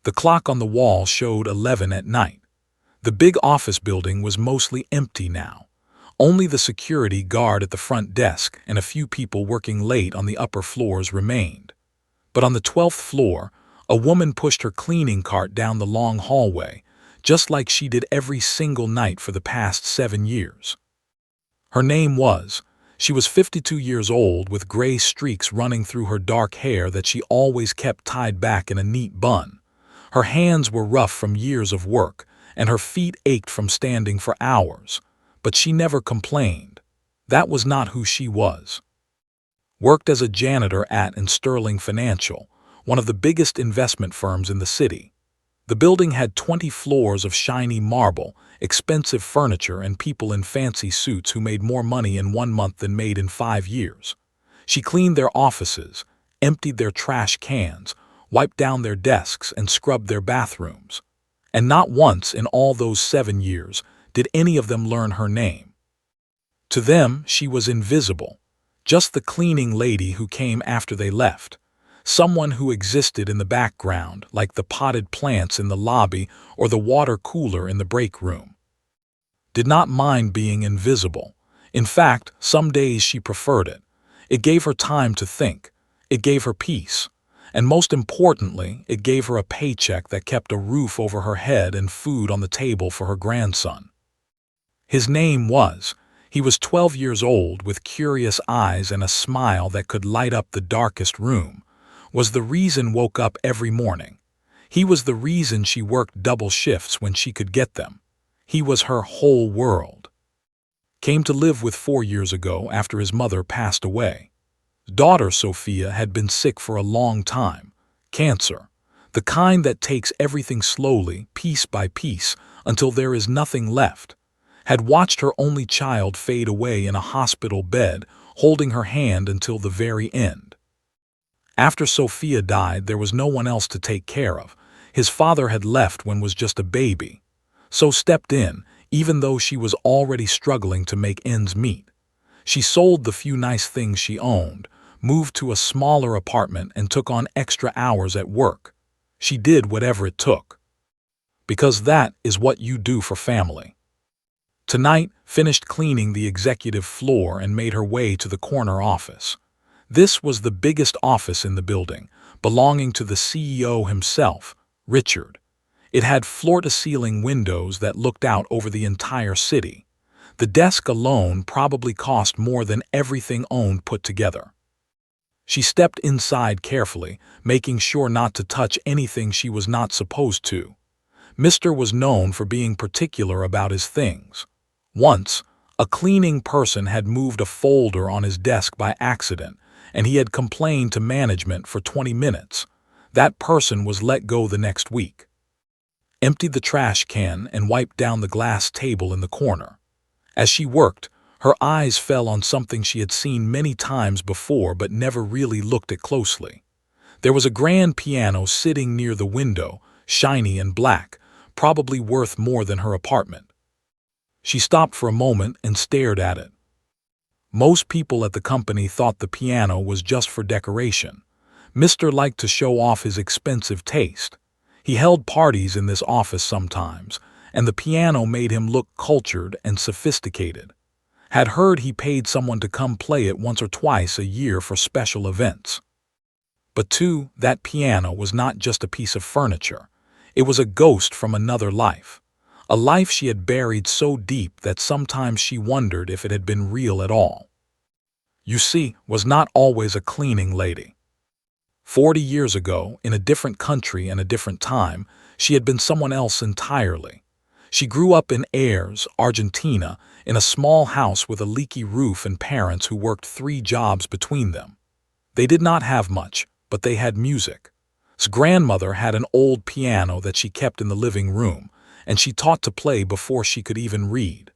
The clock on the wall showed 11 at night. The big office building was mostly empty now. Only the security guard at the front desk and a few people working late on the upper floors remained. But on the 12th floor, a woman pushed her cleaning cart down the long hallway, just like she did every single night for the past 7 years. Her name was, she was 52 years old with gray streaks running through her dark hair that she always kept tied back in a neat bun. Her hands were rough from years of work, and her feet ached from standing for hours. But she never complained. That was not who she was. Worked as a janitor at Sterling Financial, one of the biggest investment firms in the city. The building had 20 floors of shiny marble, expensive furniture, and people in fancy suits who made more money in 1 month than made in 5 years. She cleaned their offices, emptied their trash cans, wiped down their desks, and scrubbed their bathrooms. And not once in all those 7 years did any of them learn her name. To them, she was invisible, just the cleaning lady who came after they left, someone who existed in the background like the potted plants in the lobby or the water cooler in the break room. Did not mind being invisible. In fact, some days she preferred it. It gave her time to think. It gave her peace. And most importantly, it gave her a paycheck that kept a roof over her head and food on the table for her grandson. His name was, he was 12 years old with curious eyes and a smile that could light up the darkest room, was the reason woke up every morning. He was the reason she worked double shifts when she could get them. He was her whole world. Came to live with 4 years ago after his mother passed away. Daughter Sophia had been sick for a long time. Cancer. The kind that takes everything slowly, piece by piece, until there is nothing left. Had watched her only child fade away in a hospital bed, holding her hand until the very end. After Sophia died, there was no one else to take care of. His father had left when was just a baby. So stepped in, even though she was already struggling to make ends meet. She sold the few nice things she owned, moved to a smaller apartment, and took on extra hours at work. She did whatever it took. Because that is what you do for family. Tonight, finished cleaning the executive floor and made her way to the corner office. This was the biggest office in the building, belonging to the CEO himself, Richard. It had floor-to-ceiling windows that looked out over the entire city. The desk alone probably cost more than everything owned put together. She stepped inside carefully, making sure not to touch anything she was not supposed to. Mr. was known for being particular about his things. Once, a cleaning person had moved a folder on his desk by accident, and he had complained to management for 20 minutes. That person was let go the next week. Emptied the trash can and wiped down the glass table in the corner. As she worked, her eyes fell on something she had seen many times before but never really looked at closely. There was a grand piano sitting near the window, shiny and black, probably worth more than her apartment. She stopped for a moment and stared at it. Most people at the company thought the piano was just for decoration. Mr. liked to show off his expensive taste. He held parties in this office sometimes, and the piano made him look cultured and sophisticated. Had heard he paid someone to come play it once or twice a year for special events. But too, that piano was not just a piece of furniture. It was a ghost from another life. A life she had buried so deep that sometimes she wondered if it had been real at all. You see, was not always a cleaning lady. 40 years ago, in a different country and a different time, she had been someone else entirely. She grew up in Ayres, Argentina, in a small house with a leaky roof and parents who worked 3 jobs between them. They did not have much, but they had music. His grandmother had an old piano that she kept in the living room, and she taught to play before she could even read.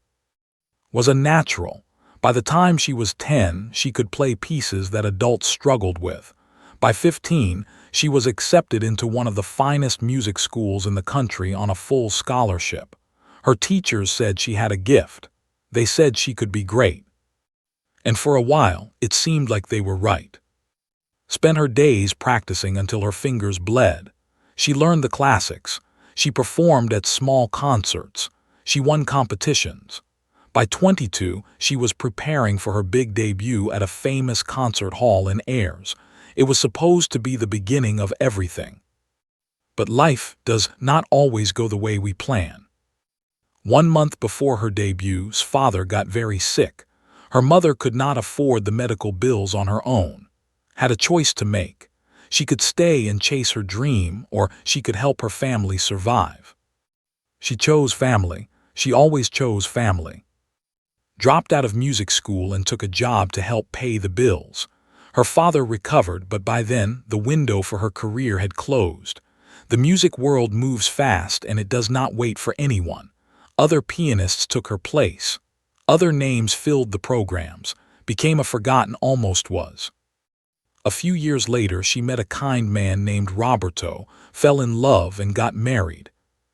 Was a natural. By the time she was 10, she could play pieces that adults struggled with. By 15, she was accepted into one of the finest music schools in the country on a full scholarship. Her teachers said she had a gift. They said she could be great. And for a while, it seemed like they were right. Spent her days practicing until her fingers bled. She learned the classics. She performed at small concerts. She won competitions. By 22, she was preparing for her big debut at a famous concert hall in Ayers. It was supposed to be the beginning of everything. But life does not always go the way we plan. 1 month before her debut's father got very sick. Her mother could not afford the medical bills on her own. Had a choice to make. She could stay and chase her dream, or she could help her family survive. She chose family. She always chose family. Dropped out of music school and took a job to help pay the bills. Her father recovered, but by then the window for her career had closed. The music world moves fast and it does not wait for anyone. Other pianists took her place. Other names filled the programs, became a forgotten almost was. A few years later, she met a kind man named Roberto, fell in love and got married.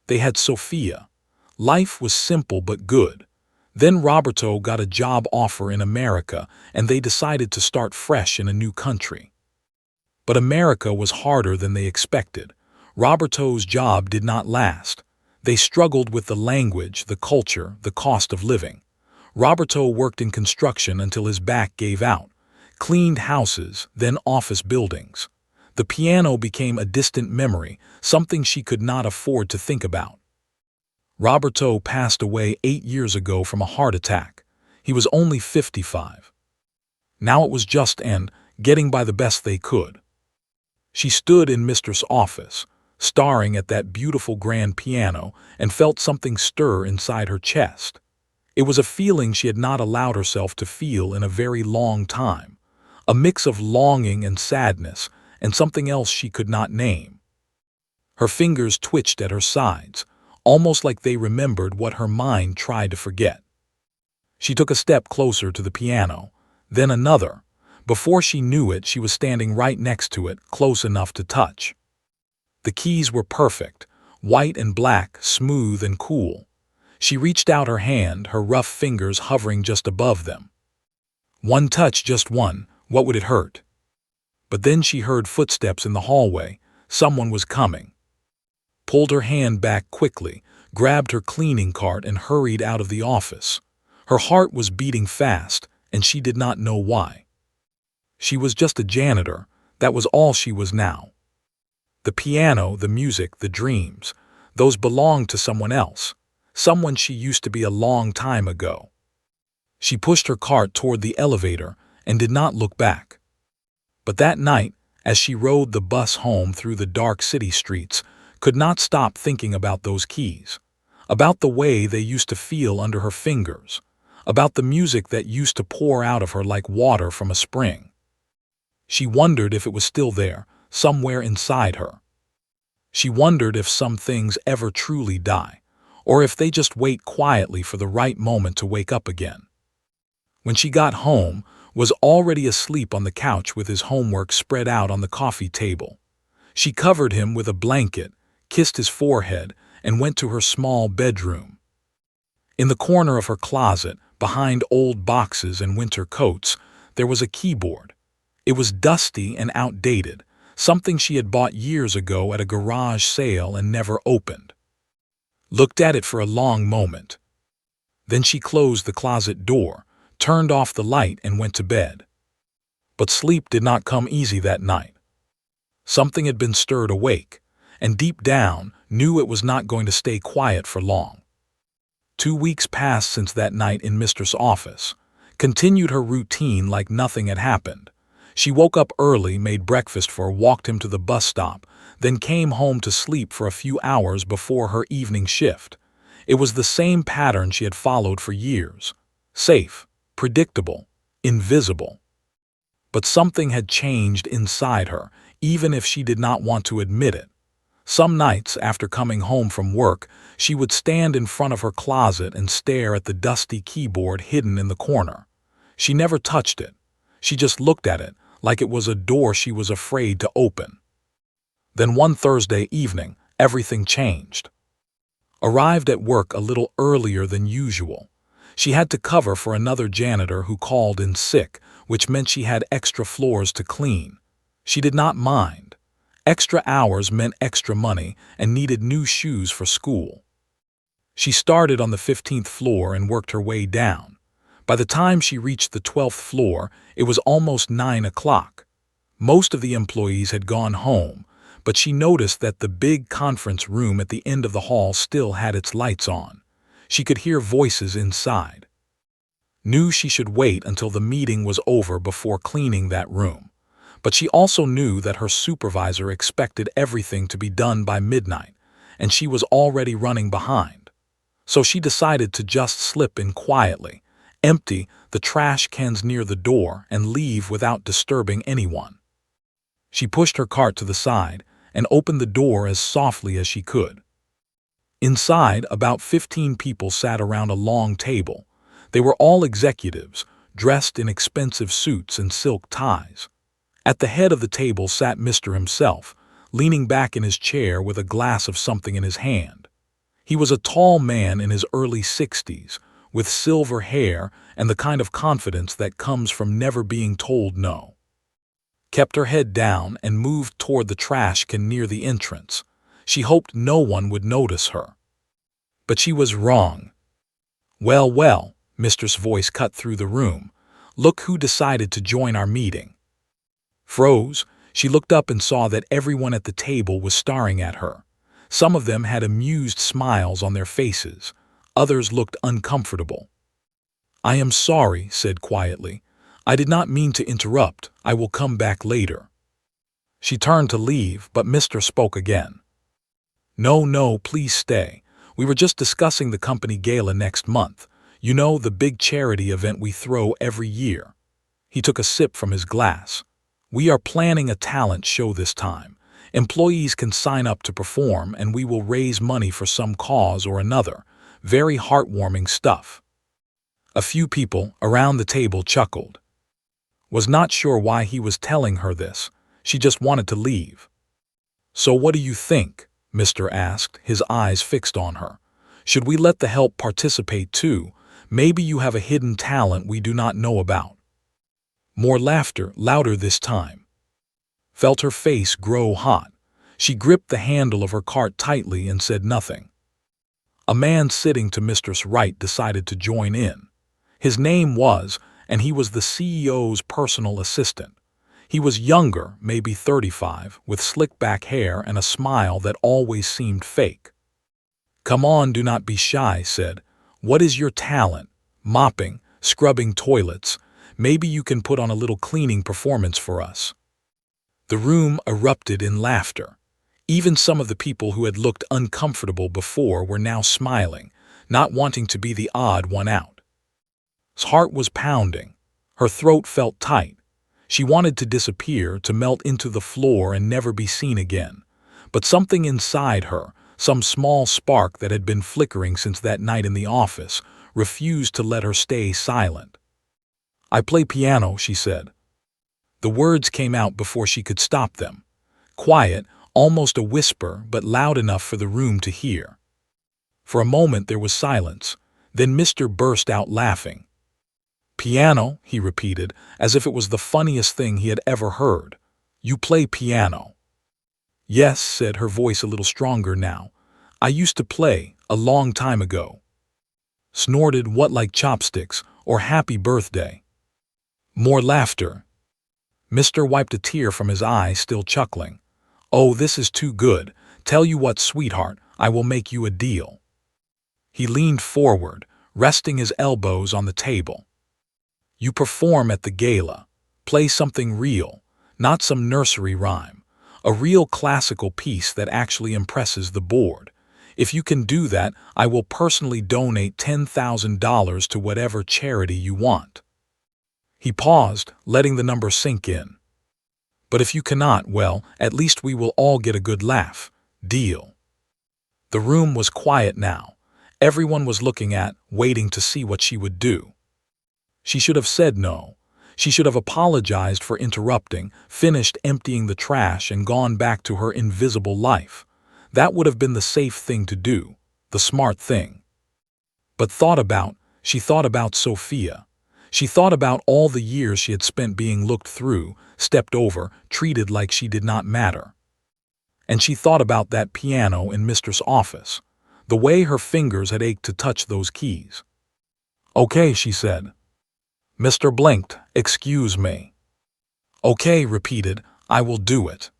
They had Sophia. Life was simple but good. Then Roberto got a job offer in America and they decided to start fresh in a new country. But America was harder than they expected. Roberto's job did not last. They struggled with the language, the culture, the cost of living. Roberto worked in construction until his back gave out. Cleaned houses, then office buildings. The piano became a distant memory, something she could not afford to think about. Roberto passed away 8 years ago from a heart attack. He was only 55. Now it was just getting by the best they could. She stood in Mistress' office, staring at that beautiful grand piano, and felt something stir inside her chest. It was a feeling she had not allowed herself to feel in a very long time, a mix of longing and sadness and something else she could not name. Her fingers twitched at her sides, almost like they remembered what her mind tried to forget. She took a step closer to the piano, then another. Before she knew it, she was standing right next to it, close enough to touch. The keys were perfect, white and black, smooth and cool. She reached out her hand, her rough fingers hovering just above them. One touch, just one, what would it hurt? But then she heard footsteps in the hallway. Someone was coming. Pulled her hand back quickly, grabbed her cleaning cart and hurried out of the office. Her heart was beating fast, and she did not know why. She was just a janitor. That was all she was now. The piano, the music, the dreams, those belonged to someone else, someone she used to be a long time ago. She pushed her cart toward the elevator and did not look back. But that night, as she rode the bus home through the dark city streets, could not stop thinking about those keys, about the way they used to feel under her fingers, about the music that used to pour out of her like water from a spring. She wondered if it was still there, somewhere inside her. She wondered if some things ever truly die, or if they just wait quietly for the right moment to wake up again. When she got home, was already asleep on the couch with his homework spread out on the coffee table. She covered him with a blanket, kissed his forehead, and went to her small bedroom. In the corner of her closet, behind old boxes and winter coats, there was a keyboard. It was dusty and outdated, something she had bought years ago at a garage sale and never opened. Looked at it for a long moment. Then she closed the closet door, turned off the light and went to bed. But sleep did not come easy that night. Something had been stirred awake, and deep down knew it was not going to stay quiet for long. 2 weeks passed since that night in Mistress' office, continued her routine like nothing had happened. She woke up early, made breakfast for, walked him to the bus stop, then came home to sleep for a few hours before her evening shift. It was the same pattern she had followed for years. Safe, predictable, invisible. But something had changed inside her, even if she did not want to admit it. Some nights, after coming home from work, she would stand in front of her closet and stare at the dusty keyboard hidden in the corner. She never touched it. She just looked at it, like it was a door she was afraid to open. Then one Thursday evening, everything changed. Arrived at work a little earlier than usual. She had to cover for another janitor who called in sick, which meant she had extra floors to clean. She did not mind. Extra hours meant extra money and needed new shoes for school. She started on the 15th floor and worked her way down. By the time she reached the 12th floor, it was almost 9 o'clock. Most of the employees had gone home, but she noticed that the big conference room at the end of the hall still had its lights on. She could hear voices inside. Knew she should wait until the meeting was over before cleaning that room. But she also knew that her supervisor expected everything to be done by midnight, and she was already running behind. So she decided to just slip in quietly, empty the trash cans near the door, and leave without disturbing anyone. She pushed her cart to the side and opened the door as softly as she could. Inside, about 15 people sat around a long table. They were all executives, dressed in expensive suits and silk ties. At the head of the table sat Mr. himself, leaning back in his chair with a glass of something in his hand. He was a tall man in his early 60s, with silver hair and the kind of confidence that comes from never being told no. Kept her head down and moved toward the trash can near the entrance. She hoped no one would notice her. But she was wrong. "Well, well," Mistress' voice cut through the room. "Look who decided to join our meeting." Froze, she looked up and saw that everyone at the table was staring at her. Some of them had amused smiles on their faces. Others looked uncomfortable. "I am sorry," said quietly. "I did not mean to interrupt. I will come back later." She turned to leave, but Mr. spoke again. "No, no, please stay. We were just discussing the company gala next month. You know, the big charity event we throw every year." He took a sip from his glass. "We are planning a talent show this time. Employees can sign up to perform, and we will raise money for some cause or another. Very heartwarming stuff." A few people around the table chuckled. Was not sure why he was telling her this. She just wanted to leave. "So what do you think?" Mr. asked, his eyes fixed on her. "Should we let the help participate too? Maybe you have a hidden talent we do not know about." More laughter, louder this time. Felt her face grow hot. She gripped the handle of her cart tightly and said nothing. A man sitting to Mistress' right decided to join in. His name was, and he was the CEO's personal assistant. He was younger, maybe 35, with slick back hair and a smile that always seemed fake. "Come on, do not be shy," said. "What is your talent? Mopping, scrubbing toilets. Maybe you can put on a little cleaning performance for us." The room erupted in laughter. Even some of the people who had looked uncomfortable before were now smiling, not wanting to be the odd one out. His heart was pounding. Her throat felt tight. She wanted to disappear, to melt into the floor and never be seen again. But something inside her, some small spark that had been flickering since that night in the office, refused to let her stay silent. "I play piano," she said. The words came out before she could stop them. Quiet, almost a whisper, but loud enough for the room to hear. For a moment there was silence. Then Mr. burst out laughing. "Piano," he repeated, as if it was the funniest thing he had ever heard. "You play piano?" "Yes," said her voice a little stronger now. "I used to play, a long time ago." Snorted, "What, like chopsticks, or happy birthday?" More laughter. Mr. wiped a tear from his eye, still chuckling. "Oh, this is too good. Tell you what, sweetheart, I will make you a deal." He leaned forward, resting his elbows on the table. "You perform at the gala. Play something real, not some nursery rhyme. A real classical piece that actually impresses the board. If you can do that, I will personally donate $10,000 to whatever charity you want." He paused, letting the number sink in. "But if you cannot, well, at least we will all get a good laugh. Deal." The room was quiet now. Everyone was waiting to see what she would do. She should have said no. She should have apologized for interrupting, finished emptying the trash, and gone back to her invisible life. That would have been the safe thing to do, the smart thing. But she thought about Sophia. She thought about all the years she had spent being looked through, stepped over, treated like she did not matter. And she thought about that piano in Mistress' office, the way her fingers had ached to touch those keys. "Okay," she said. Mr. blinked. "Excuse me." "Okay," repeated. "I will do it."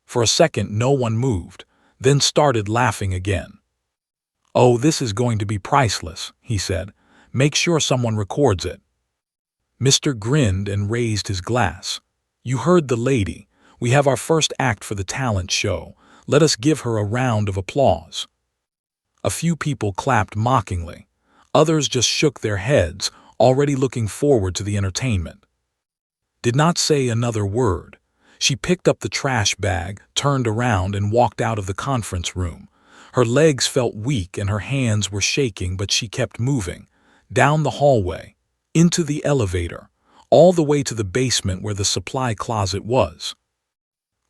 For a second no one moved, then started laughing again. "Oh, this is going to be priceless," he said. "Make sure someone records it." Mr. grinned and raised his glass. "You heard the lady. We have our first act for the talent show. Let us give her a round of applause." A few people clapped mockingly. Others just shook their heads, already looking forward to the entertainment. Did not say another word. She picked up the trash bag, turned around, and walked out of the conference room. Her legs felt weak and her hands were shaking, but she kept moving. Down the hallway, into the elevator, all the way to the basement where the supply closet was.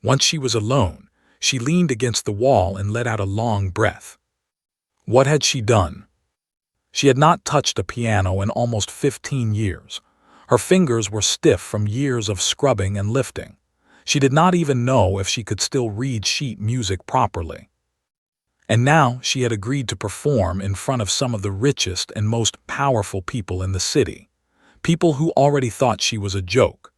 Once she was alone, she leaned against the wall and let out a long breath. What had she done? She had not touched a piano in almost 15 years. Her fingers were stiff from years of scrubbing and lifting. She did not even know if she could still read sheet music properly. And now she had agreed to perform in front of some of the richest and most powerful people in the city, people who already thought she was a joke.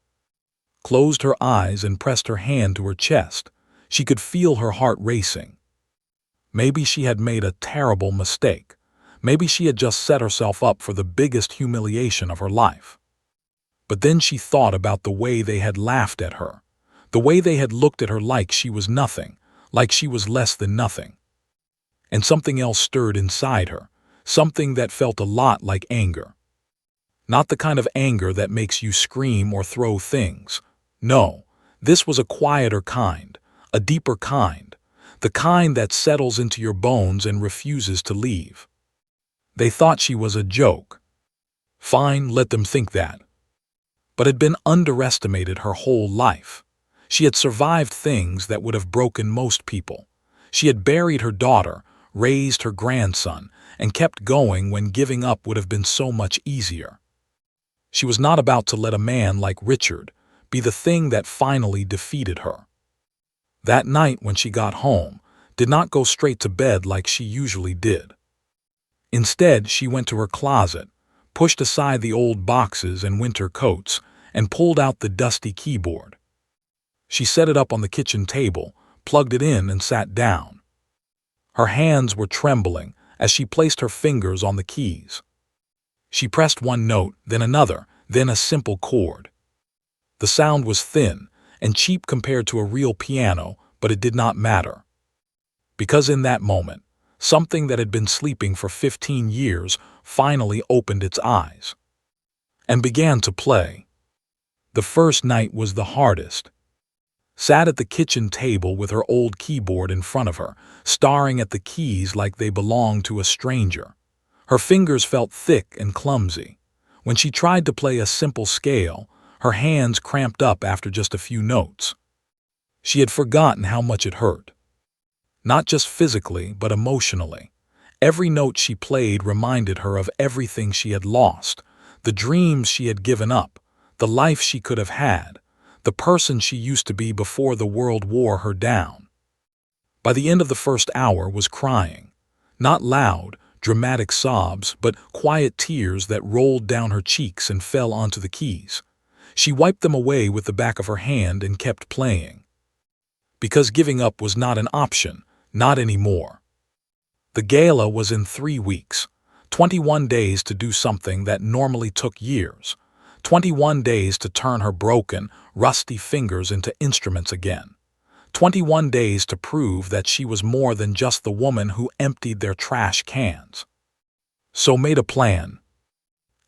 Closed her eyes and pressed her hand to her chest. She could feel her heart racing. Maybe she had made a terrible mistake. Maybe she had just set herself up for the biggest humiliation of her life. But then she thought about the way they had laughed at her, the way they had looked at her like she was nothing, like she was less than nothing. And something else stirred inside her, something that felt a lot like anger. Not the kind of anger that makes you scream or throw things. No, this was a quieter kind, a deeper kind, the kind that settles into your bones and refuses to leave. They thought she was a joke. Fine, let them think that. But had been underestimated her whole life. She had survived things that would have broken most people. She had buried her daughter, raised her grandson, and kept going when giving up would have been so much easier. She was not about to let a man like Richard be the thing that finally defeated her. That night when she got home, did not go straight to bed like she usually did. Instead, she went to her closet, pushed aside the old boxes and winter coats, and pulled out the dusty keyboard. She set it up on the kitchen table, plugged it in, and sat down. Her hands were trembling as she placed her fingers on the keys. She pressed one note, then another, then a simple chord. The sound was thin and cheap compared to a real piano, but it did not matter. Because in that moment, something that had been sleeping for 15 years finally opened its eyes and began to play. The first night was the hardest. Sat at the kitchen table with her old keyboard in front of her, staring at the keys like they belonged to a stranger. Her fingers felt thick and clumsy. When she tried to play a simple scale, her hands cramped up after just a few notes. She had forgotten how much it hurt. Not just physically, but emotionally. Every note she played reminded her of everything she had lost, the dreams she had given up, the life she could have had, the person she used to be before the world wore her down. By the end of the first hour was crying. Not loud, dramatic sobs, but quiet tears that rolled down her cheeks and fell onto the keys. She wiped them away with the back of her hand and kept playing. Because giving up was not an option, not anymore. The gala was in 3 weeks, 21 days to do something that normally took years, 21 days to turn her broken, rusty fingers into instruments again, 21 days to prove that she was more than just the woman who emptied their trash cans. So made a plan.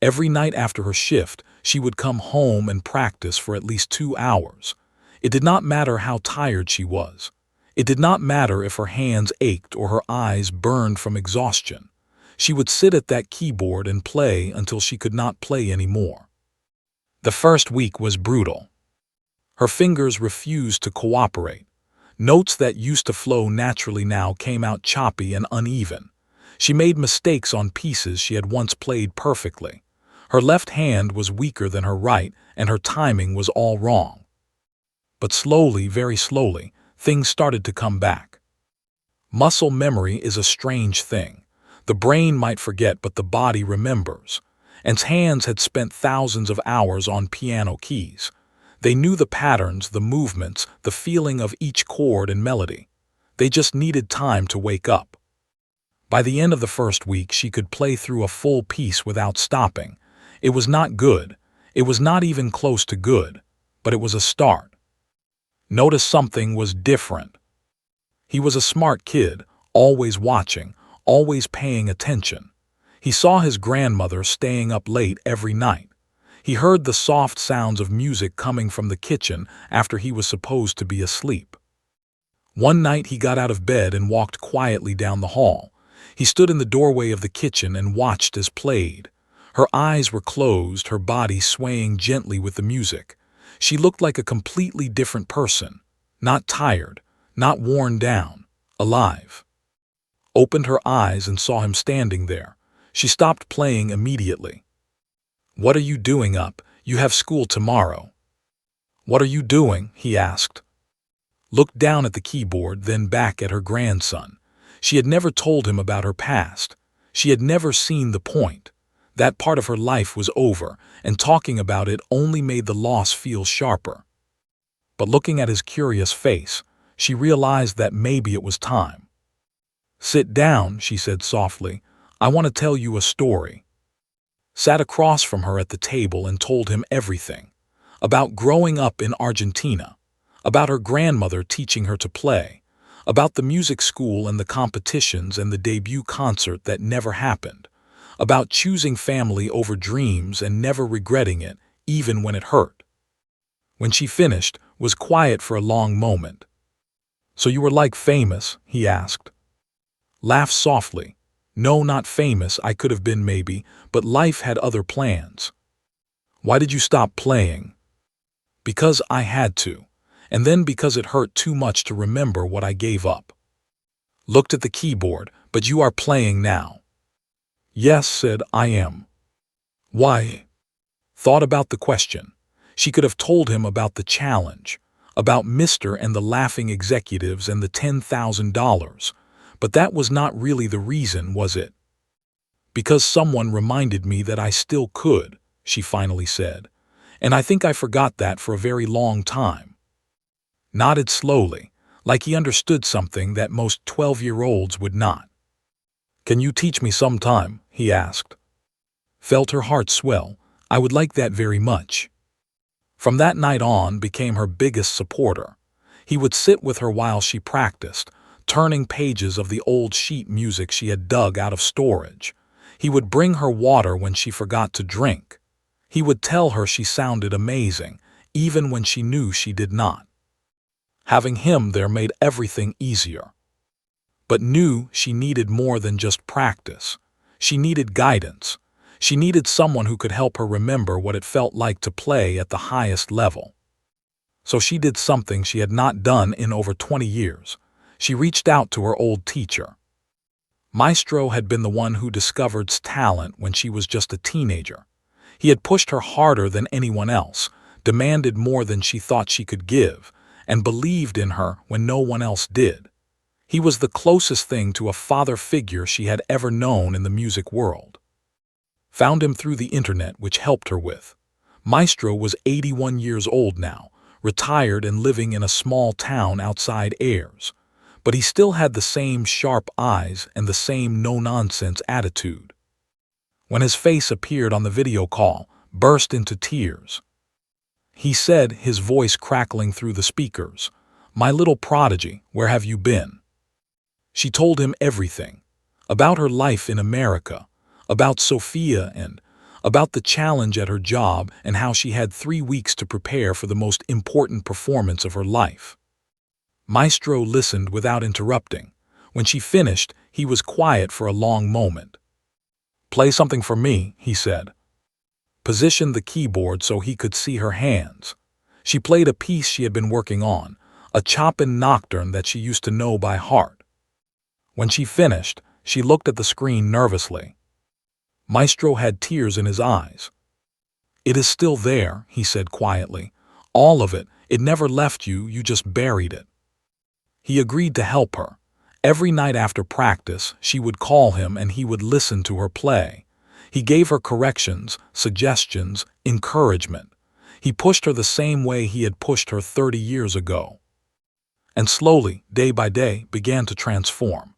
Every night after her shift, she would come home and practice for at least 2 hours. It did not matter how tired she was. It did not matter if her hands ached or her eyes burned from exhaustion. She would sit at that keyboard and play until she could not play anymore. The first week was brutal. Her fingers refused to cooperate. Notes that used to flow naturally now came out choppy and uneven. She made mistakes on pieces she had once played perfectly. Her left hand was weaker than her right, and her timing was all wrong. But slowly, very slowly, things started to come back. Muscle memory is a strange thing. The brain might forget, but the body remembers. Anne's hands had spent thousands of hours on piano keys. They knew the patterns, the movements, the feeling of each chord and melody. They just needed time to wake up. By the end of the first week, she could play through a full piece without stopping. It was not good. It was not even close to good, but it was a start. Notice something was different. He was a smart kid, always watching, always paying attention. He saw his grandmother staying up late every night. He heard the soft sounds of music coming from the kitchen after he was supposed to be asleep. One night he got out of bed and walked quietly down the hall. He stood in the doorway of the kitchen and watched as played. Her eyes were closed, her body swaying gently with the music. She looked like a completely different person, not tired, not worn down, alive. Opened her eyes and saw him standing there. She stopped playing immediately. "What are you doing up? You have school tomorrow." "What are you doing?" he asked. Looked down at the keyboard, then back at her grandson. She had never told him about her past. She had never seen the point. That part of her life was over, and talking about it only made the loss feel sharper. But looking at his curious face, she realized that maybe it was time. "Sit down," she said softly. "I want to tell you a story." Sat across from her at the table and told him everything. About growing up in Argentina. About her grandmother teaching her to play. About the music school and the competitions and the debut concert that never happened. About choosing family over dreams and never regretting it, even when it hurt. When she finished, was quiet for a long moment. "So you were like famous?" he asked. Laughed softly. "No, not famous. I could have been maybe, but life had other plans." "Why did you stop playing?" "Because I had to. And then because it hurt too much to remember what I gave up." Looked at the keyboard. "But you are playing now." "Yes," said I am. "Why?" Thought about the question. She could have told him about the challenge, about Mr. and the laughing executives and the $10,000. But that was not really the reason, was it? "Because someone reminded me that I still could," she finally said. "And I think I forgot that for a very long time." Nodded slowly, like he understood something that most 12-year-olds would not. "Can you teach me sometime?" he asked. Felt her heart swell. "I would like that very much." From that night on became her biggest supporter. He would sit with her while she practiced, turning pages of the old sheet music she had dug out of storage. He would bring her water when she forgot to drink. He would tell her she sounded amazing, even when she knew she did not. Having him there made everything easier. But knew she needed more than just practice. She needed guidance. She needed someone who could help her remember what it felt like to play at the highest level. So she did something she had not done in over 20 years. She reached out to her old teacher. Maestro had been the one who discovered talent when she was just a teenager. He had pushed her harder than anyone else, demanded more than she thought she could give, and believed in her when no one else did. He was the closest thing to a father figure she had ever known in the music world. Found him through the internet, which helped her with. Maestro was 81 years old now, retired and living in a small town outside Ayers. But he still had the same sharp eyes and the same no-nonsense attitude. When his face appeared on the video call, burst into tears. He said, his voice crackling through the speakers, "My little prodigy, where have you been?" She told him everything. About her life in America, about Sophia and about the challenge at her job and how she had 3 weeks to prepare for the most important performance of her life. Maestro listened without interrupting. When she finished, he was quiet for a long moment. "Play something for me," he said. Positioned the keyboard so he could see her hands. She played a piece she had been working on, a Chopin nocturne that she used to know by heart. When she finished, she looked at the screen nervously. Maestro had tears in his eyes. "It is still there," he said quietly. "All of it. It never left you, you just buried it." He agreed to help her. Every night after practice, she would call him and he would listen to her play. He gave her corrections, suggestions, encouragement. He pushed her the same way he had pushed her 30 years ago. And slowly, day by day, began to transform.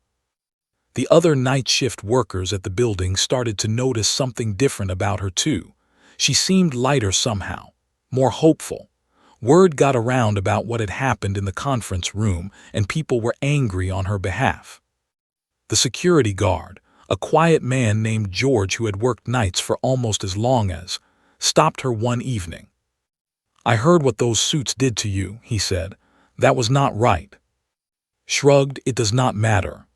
The other night shift workers at the building started to notice something different about her too. She seemed lighter somehow, more hopeful. Word got around about what had happened in the conference room, and people were angry on her behalf. The security guard, a quiet man named George who had worked nights for almost as long as, stopped her one evening. "I heard what those suits did to you," he said. "That was not right." Shrugged, "It does not matter."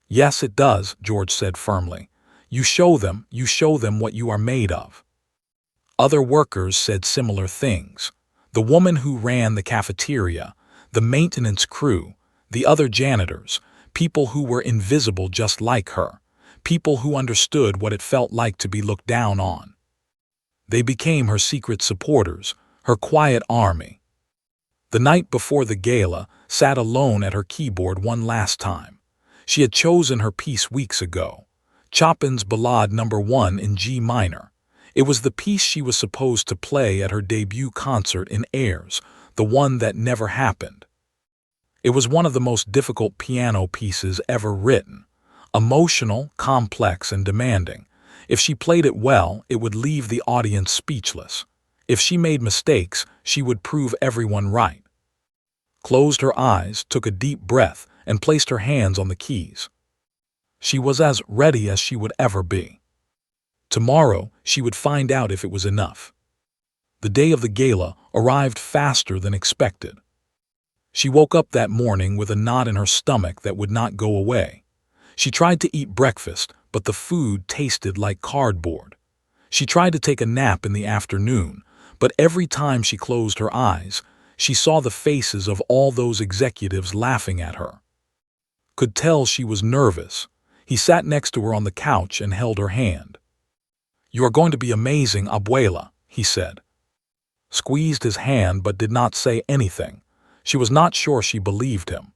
"Yes, it does," George said firmly. You show them what you are made of." Other workers said similar things. The woman who ran the cafeteria, the maintenance crew, the other janitors, people who were invisible just like her, people who understood what it felt like to be looked down on. They became her secret supporters, her quiet army. The night before the gala, sat alone at her keyboard one last time. She had chosen her piece weeks ago, Chopin's Ballade No. 1 in G minor. It was the piece she was supposed to play at her debut concert in Airs, the one that never happened. It was one of the most difficult piano pieces ever written, emotional, complex, and demanding. If she played it well, it would leave the audience speechless. If she made mistakes, she would prove everyone right. Closed her eyes, took a deep breath, and placed her hands on the keys. She was as ready as she would ever be. Tomorrow, she would find out if it was enough. The day of the gala arrived faster than expected. She woke up that morning with a knot in her stomach that would not go away. She tried to eat breakfast, but the food tasted like cardboard. She tried to take a nap in the afternoon, but every time she closed her eyes, she saw the faces of all those executives laughing at her. Could tell she was nervous. He sat next to her on the couch and held her hand. "You are going to be amazing, abuela," he said. Squeezed his hand but did not say anything. She was not sure she believed him.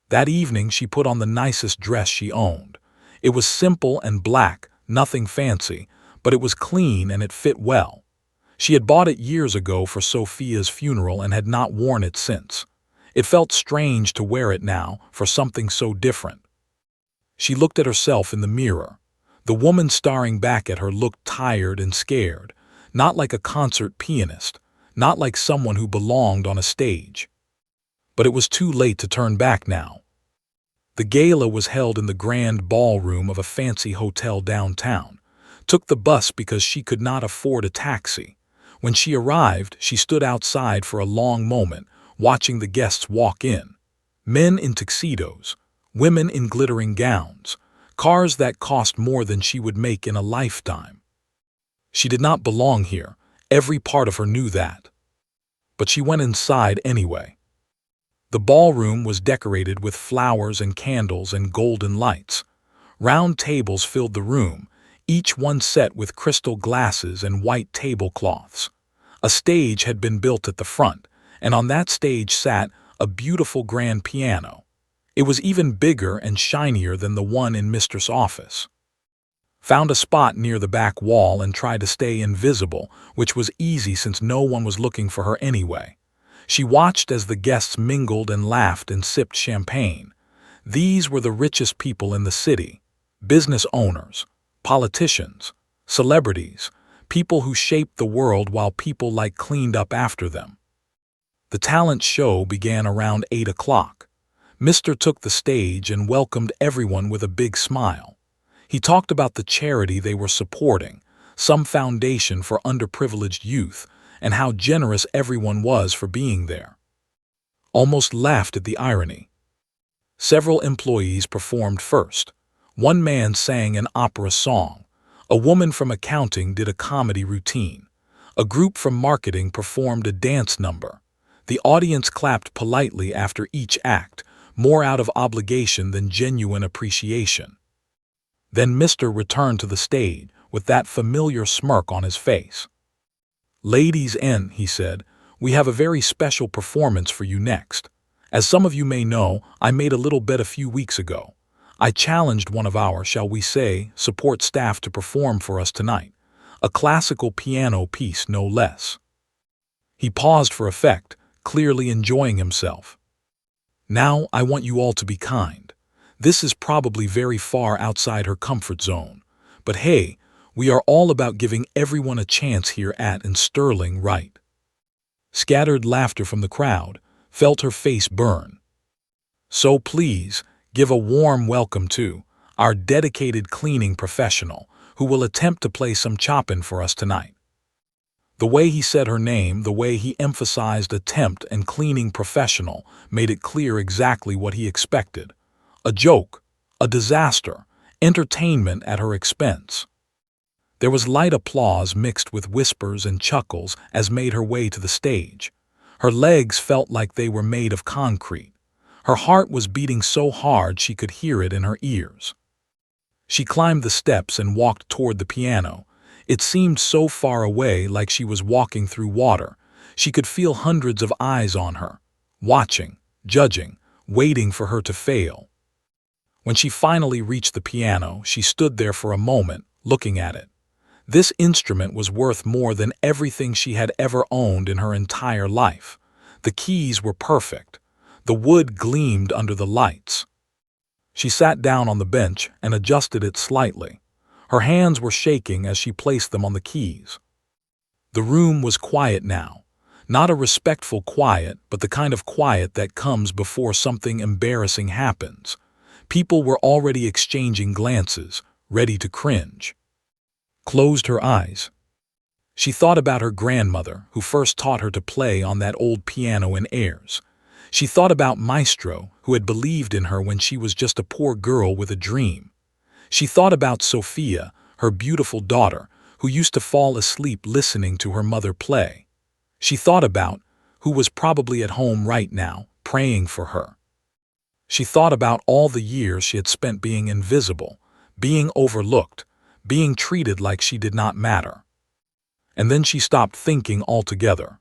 That evening she put on the nicest dress she owned. It was simple and black, nothing fancy, but it was clean and it fit well. She had bought it years ago for Sophia's funeral and had not worn it since. It felt strange to wear it now for something so different. She looked at herself in the mirror. The woman staring back at her looked tired and scared, not like a concert pianist, not like someone who belonged on a stage. But it was too late to turn back now. The gala was held in the grand ballroom of a fancy hotel downtown. Took the bus because she could not afford a taxi. When she arrived, she stood outside for a long moment, watching the guests walk in. Men in tuxedos, women in glittering gowns, cars that cost more than she would make in a lifetime. She did not belong here. Every part of her knew that. But she went inside anyway. The ballroom was decorated with flowers and candles and golden lights. Round tables filled the room, each one set with crystal glasses and white tablecloths. A stage had been built at the front, and on that stage sat a beautiful grand piano. It was even bigger and shinier than the one in Mistress' office. Found a spot near the back wall and tried to stay invisible, which was easy since no one was looking for her anyway. She watched as the guests mingled and laughed and sipped champagne. These were the richest people in the city, business owners, politicians, celebrities, people who shaped the world while people like cleaned up after them. The talent show began around 8 o'clock. Mr. took the stage and welcomed everyone with a big smile. He talked about the charity they were supporting, some foundation for underprivileged youth, and how generous everyone was for being there. Almost laughed at the irony. Several employees performed first. One man sang an opera song. A woman from accounting did a comedy routine. A group from marketing performed a dance number. The audience clapped politely after each act, more out of obligation than genuine appreciation. Then Mr. returned to the stage with that familiar smirk on his face. "Ladies and," he said, "we have a very special performance for you next." As some of you may know, I made a little bet a few weeks ago. I challenged one of our, shall we say, support staff to perform for us tonight. A classical piano piece, no less. He paused for effect, clearly enjoying himself. Now I want you all to be kind. This is probably very far outside her comfort zone. But hey, we are all about giving everyone a chance here at In Sterling, right? Scattered laughter from the crowd, felt her face burn. So please, give a warm welcome to our dedicated cleaning professional who will attempt to play some Chopin for us tonight. The way he said her name, the way he emphasized attempt and cleaning professional made it clear exactly what he expected. A joke, a disaster, entertainment at her expense. There was light applause mixed with whispers and chuckles as made her way to the stage. Her legs felt like they were made of concrete. Her heart was beating so hard she could hear it in her ears. She climbed the steps and walked toward the piano. It seemed so far away, like she was walking through water. She could feel hundreds of eyes on her, watching, judging, waiting for her to fail. When she finally reached the piano, she stood there for a moment, looking at it. This instrument was worth more than everything she had ever owned in her entire life. The keys were perfect. The wood gleamed under the lights. She sat down on the bench and adjusted it slightly. Her hands were shaking as she placed them on the keys. The room was quiet now. Not a respectful quiet, but the kind of quiet that comes before something embarrassing happens. People were already exchanging glances, ready to cringe. Closed her eyes. She thought about her grandmother, who first taught her to play on that old piano in airs. She thought about Maestro, who had believed in her when she was just a poor girl with a dream. She thought about Sophia, her beautiful daughter, who used to fall asleep listening to her mother play. She thought about who was probably at home right now, praying for her. She thought about all the years she had spent being invisible, being overlooked, being treated like she did not matter. And then she stopped thinking altogether.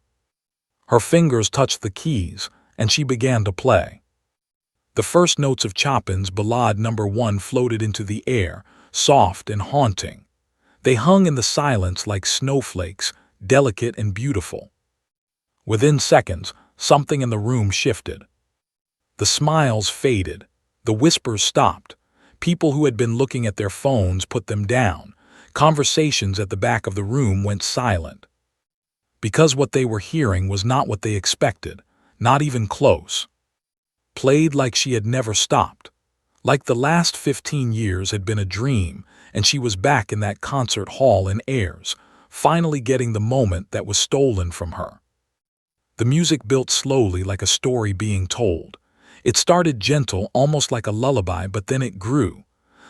Her fingers touched the keys, and she began to play. The first notes of Chopin's Ballade No. 1 floated into the air, soft and haunting. They hung in the silence like snowflakes, delicate and beautiful. Within seconds, something in the room shifted. The smiles faded. The whispers stopped. People who had been looking at their phones put them down. Conversations at the back of the room went silent. Because what they were hearing was not what they expected, not even close. Played like she had never stopped. Like the last 15 years had been a dream, and she was back in that concert hall in airs, finally getting the moment that was stolen from her. The music built slowly like a story being told. It started gentle, almost like a lullaby, but then it grew.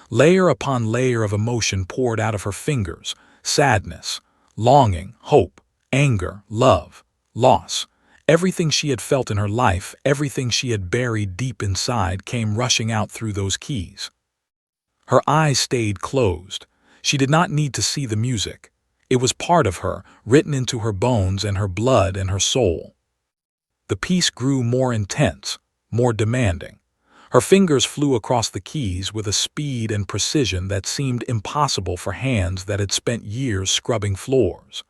Layer upon layer of emotion poured out of her fingers: sadness, longing, hope, anger, love, loss. Everything she had felt in her life, everything she had buried deep inside, came rushing out through those keys. Her eyes stayed closed. She did not need to see the music. It was part of her, written into her bones and her blood and her soul. The piece grew more intense, more demanding. Her fingers flew across the keys with a speed and precision that seemed impossible for hands that had spent years scrubbing floors.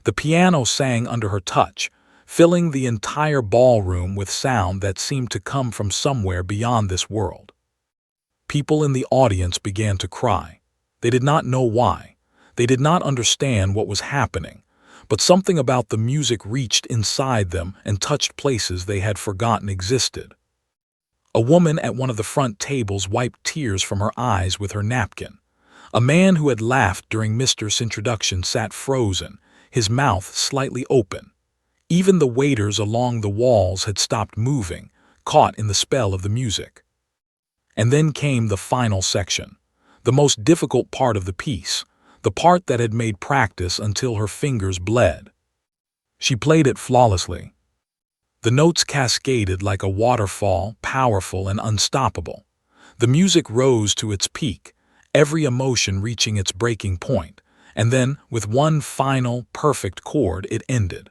The piano sang under her touch, filling the entire ballroom with sound that seemed to come from somewhere beyond this world. People in the audience began to cry. They did not know why. They did not understand what was happening, but something about the music reached inside them and touched places they had forgotten existed. A woman at one of the front tables wiped tears from her eyes with her napkin. A man who had laughed during Mr.'s introduction sat frozen, his mouth slightly open. Even the waiters along the walls had stopped moving, caught in the spell of the music. And then came the final section, the most difficult part of the piece, the part that had made practice until her fingers bled. She played it flawlessly. The notes cascaded like a waterfall, powerful and unstoppable. The music rose to its peak, every emotion reaching its breaking point, and then, with one final, perfect chord, it ended.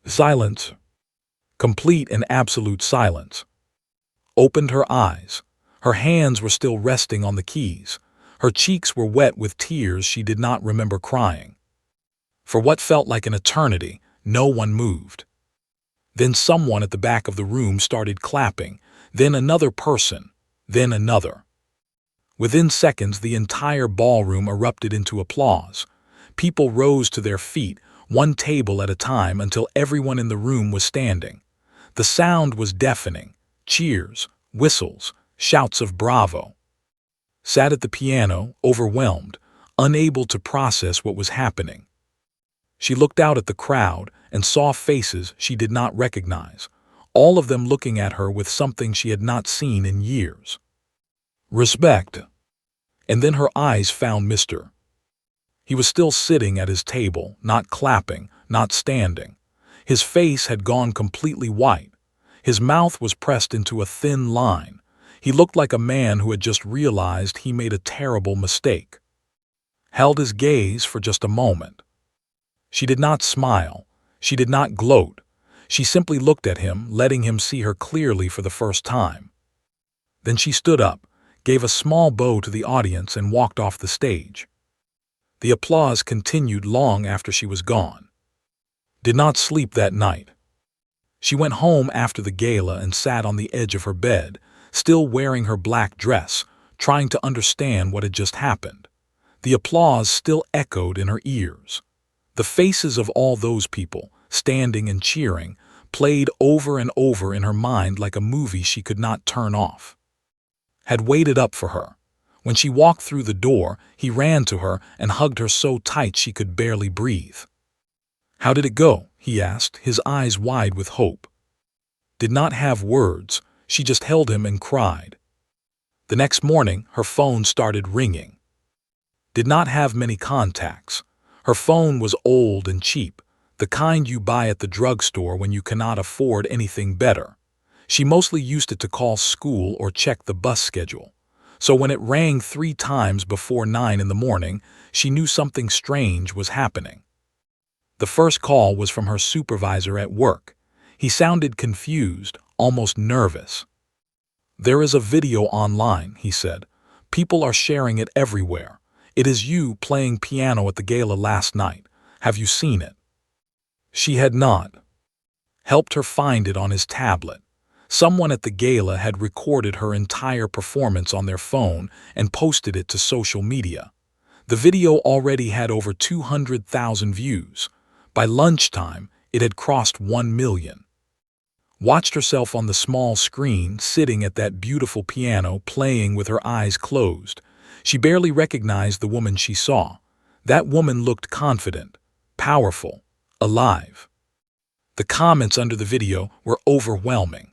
Silence. complete and absolute silence. Opened her eyes. Her hands were still resting on the keys. Her cheeks were wet with tears she did not remember crying. For what felt like an eternity, no one moved. Then someone at the back of the room started clapping, then another person, then another. Within seconds, the entire ballroom erupted into applause. People rose to their feet, one table at a time, until everyone in the room was standing. The sound was deafening. Cheers, whistles, shouts of bravo. Sat at the piano, overwhelmed, unable to process what was happening. She looked out at the crowd and saw faces she did not recognize, all of them looking at her with something she had not seen in years. Respect. And then her eyes found Mr. He was still sitting at his table, not clapping, not standing. His face had gone completely white. His mouth was pressed into a thin line. He looked like a man who had just realized he made a terrible mistake. Held his gaze for just a moment. She did not smile. She did not gloat. She simply looked at him, letting him see her clearly for the first time. Then she stood up, gave a small bow to the audience, and walked off the stage. The applause continued long after she was gone. Did not sleep that night. She went home after the gala and sat on the edge of her bed, still wearing her black dress, trying to understand what had just happened. The applause still echoed in her ears. The faces of all those people, standing and cheering, played over and over in her mind like a movie she could not turn off. Had waited up for her. When she walked through the door, he ran to her and hugged her so tight she could barely breathe. "How did it go?" he asked, his eyes wide with hope. Did not have words, she just held him and cried. The next morning, her phone started ringing. Did not have many contacts. Her phone was old and cheap, the kind you buy at the drugstore when you cannot afford anything better. She mostly used it to call school or check the bus schedule. So when it rang 3 times before 9 in the morning, she knew something strange was happening. The first call was from her supervisor at work. He sounded confused, almost nervous. "There is a video online," he said. "People are sharing it everywhere. It is you playing piano at the gala last night. Have you seen it?" She had not. Helped her find it on his tablet. Someone at the gala had recorded her entire performance on their phone and posted it to social media. The video already had over 200,000 views. By lunchtime, it had crossed 1 million. Watched herself on the small screen, sitting at that beautiful piano, playing with her eyes closed. She barely recognized the woman she saw. That woman looked confident, powerful, alive. The comments under the video were overwhelming.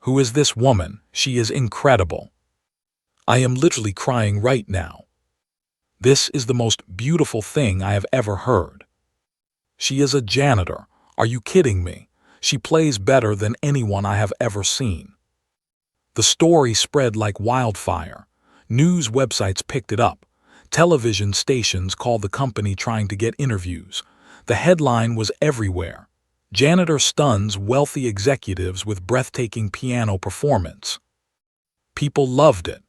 "Who is this woman? She is incredible. I am literally crying right now. This is the most beautiful thing I have ever heard. She is a janitor. Are you kidding me? She plays better than anyone I have ever seen." The story spread like wildfire. News websites picked it up. Television stations called the company trying to get interviews. The headline was everywhere. "Janitor stuns wealthy executives with breathtaking piano performance." People loved it.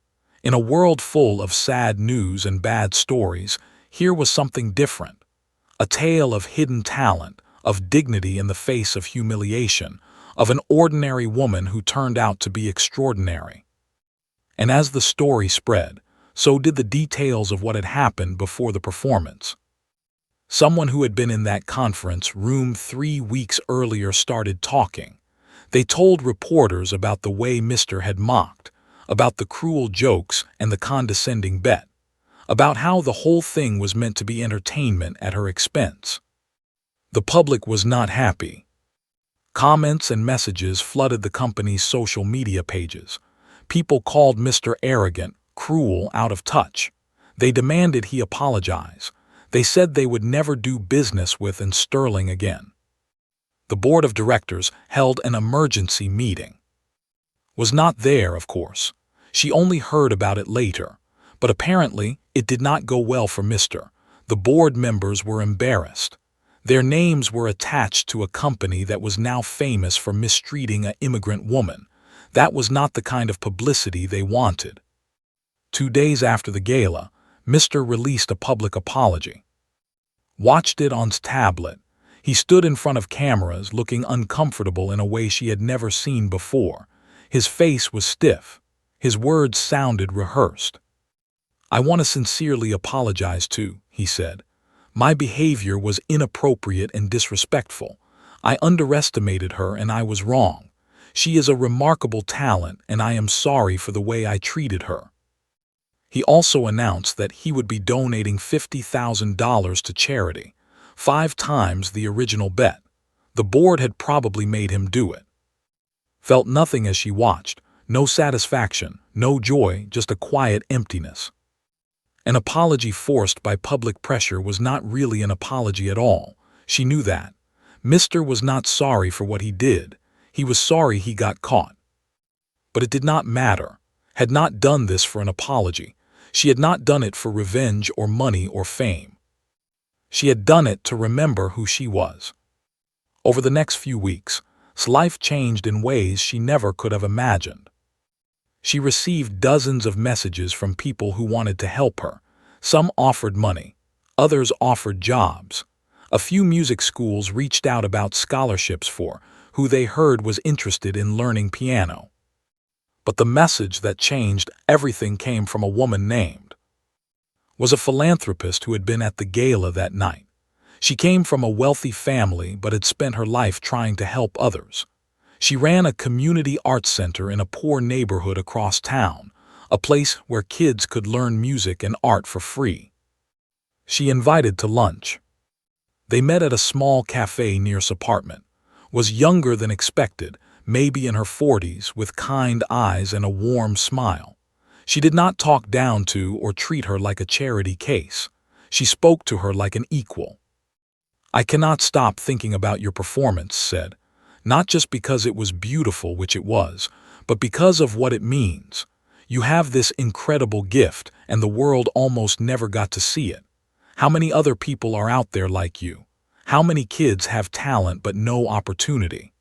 In a world full of sad news and bad stories, here was something different. A tale of hidden talent, of dignity in the face of humiliation, of an ordinary woman who turned out to be extraordinary. And as the story spread, so did the details of what had happened before the performance. Someone who had been in that conference room 3 weeks earlier started talking. They told reporters about the way Mr. had mocked, about the cruel jokes and the condescending bet, about how the whole thing was meant to be entertainment at her expense. The public was not happy. Comments and messages flooded the company's social media pages. People called Mr. arrogant, cruel, out of touch. They demanded he apologize. They said they would never do business with Sterling again. The board of directors held an emergency meeting. Was not there, of course. She only heard about it later. But apparently, it did not go well for Mr. The board members were embarrassed. Their names were attached to a company that was now famous for mistreating an immigrant woman. That was not the kind of publicity they wanted. 2 days after the gala, Mr. released a public apology. Watched it on his tablet. He stood in front of cameras looking uncomfortable in a way she had never seen before. His face was stiff. His words sounded rehearsed. "I want to sincerely apologize too," he said. "My behavior was inappropriate and disrespectful. I underestimated her and I was wrong. She is a remarkable talent and I am sorry for the way I treated her." He also announced that he would be donating $50,000 to charity, 5 times the original bet. The board had probably made him do it. Felt nothing as she watched, no satisfaction, no joy, just a quiet emptiness. An apology forced by public pressure was not really an apology at all. She knew that. Mr. was not sorry for what he did. He was sorry he got caught. But it did not matter. Had not done this for an apology. She had not done it for revenge or money or fame. She had done it to remember who she was. Over the next few weeks, life changed in ways she never could have imagined. She received dozens of messages from people who wanted to help her. Some offered money. Others offered jobs. A few music schools reached out about scholarships for who they heard was interested in learning piano. But the message that changed everything came from a woman named was a philanthropist who had been at the gala that night. She came from a wealthy family but had spent her life trying to help others. She ran a community arts center in a poor neighborhood across town, a place where kids could learn music and art for free. She invited to lunch. They met at a small cafe near his apartment. Was younger than expected, maybe in her 40s, with kind eyes and a warm smile. She did not talk down to or treat her like a charity case. She spoke to her like an equal. "I cannot stop thinking about your performance," said. "Not just because it was beautiful, which it was, but because of what it means. You have this incredible gift, and the world almost never got to see it. How many other people are out there like you? How many kids have talent but no opportunity?"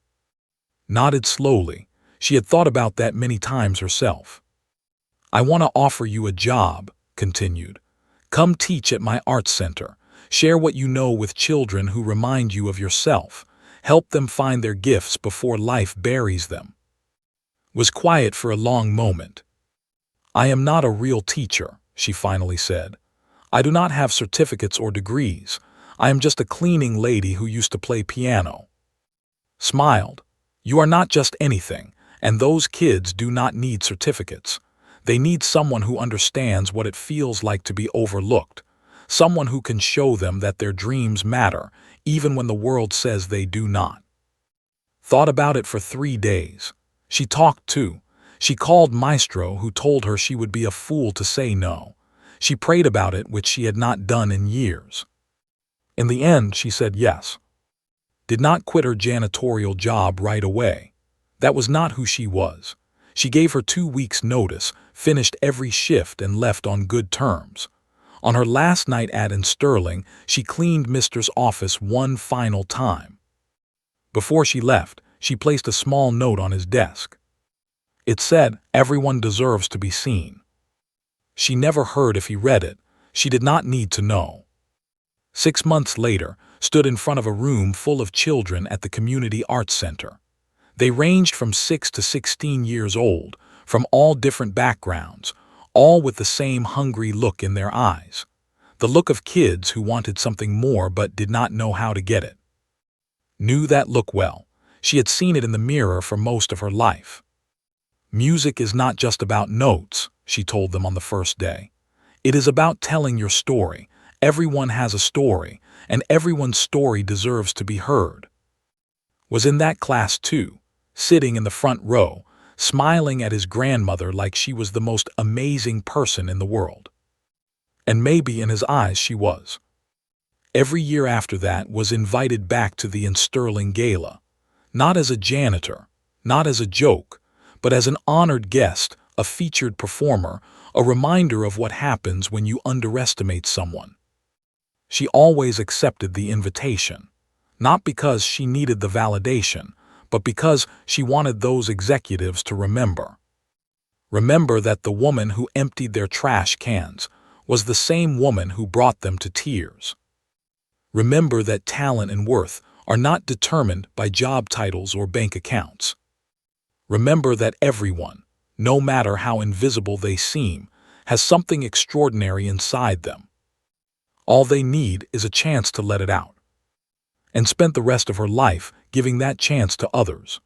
Nodded slowly. She had thought about that many times herself. "I want to offer you a job," continued. "Come teach at my arts center. Share what you know with children who remind you of yourself. Help them find their gifts before life buries them." Was quiet for a long moment. "I am not a real teacher," she finally said. "I do not have certificates or degrees. I am just a cleaning lady who used to play piano." Smiled. "You are not just anything, and those kids do not need certificates. They need someone who understands what it feels like to be overlooked, someone who can show them that their dreams matter, even when the world says they do not." Thought about it for 3 days. She talked too. She called Maestro, who told her she would be a fool to say no. She prayed about it, which she had not done in years. In the end, she said yes. Did not quit her janitorial job right away. That was not who she was. She gave her 2 weeks' notice, finished every shift, and left on good terms. On her last night in Sterling, she cleaned Mr.'s office one final time. Before she left, she placed a small note on his desk. It said, "Everyone deserves to be seen." She never heard if he read it. She did not need to know. 6 months later, stood in front of a room full of children at the community arts center. They ranged from 6 to 16 years old, from all different backgrounds, all with the same hungry look in their eyes. The look of kids who wanted something more but did not know how to get it. Knew that look well. She had seen it in the mirror for most of her life. "Music is not just about notes," she told them on the first day. "It is about telling your story. Everyone has a story, and everyone's story deserves to be heard." Was in that class too, sitting in the front row, smiling at his grandmother like she was the most amazing person in the world. And maybe in his eyes she was. Every year after that was invited back to the Sterling Gala, not as a janitor, not as a joke, but as an honored guest, a featured performer, a reminder of what happens when you underestimate someone. She always accepted the invitation. not because she needed the validation, but because she wanted those executives to remember. Remember that the woman who emptied their trash cans was the same woman who brought them to tears. Remember that talent and worth are not determined by job titles or bank accounts. Remember that everyone, no matter how invisible they seem, has something extraordinary inside them. All they need is a chance to let it out. And spent the rest of her life giving that chance to others.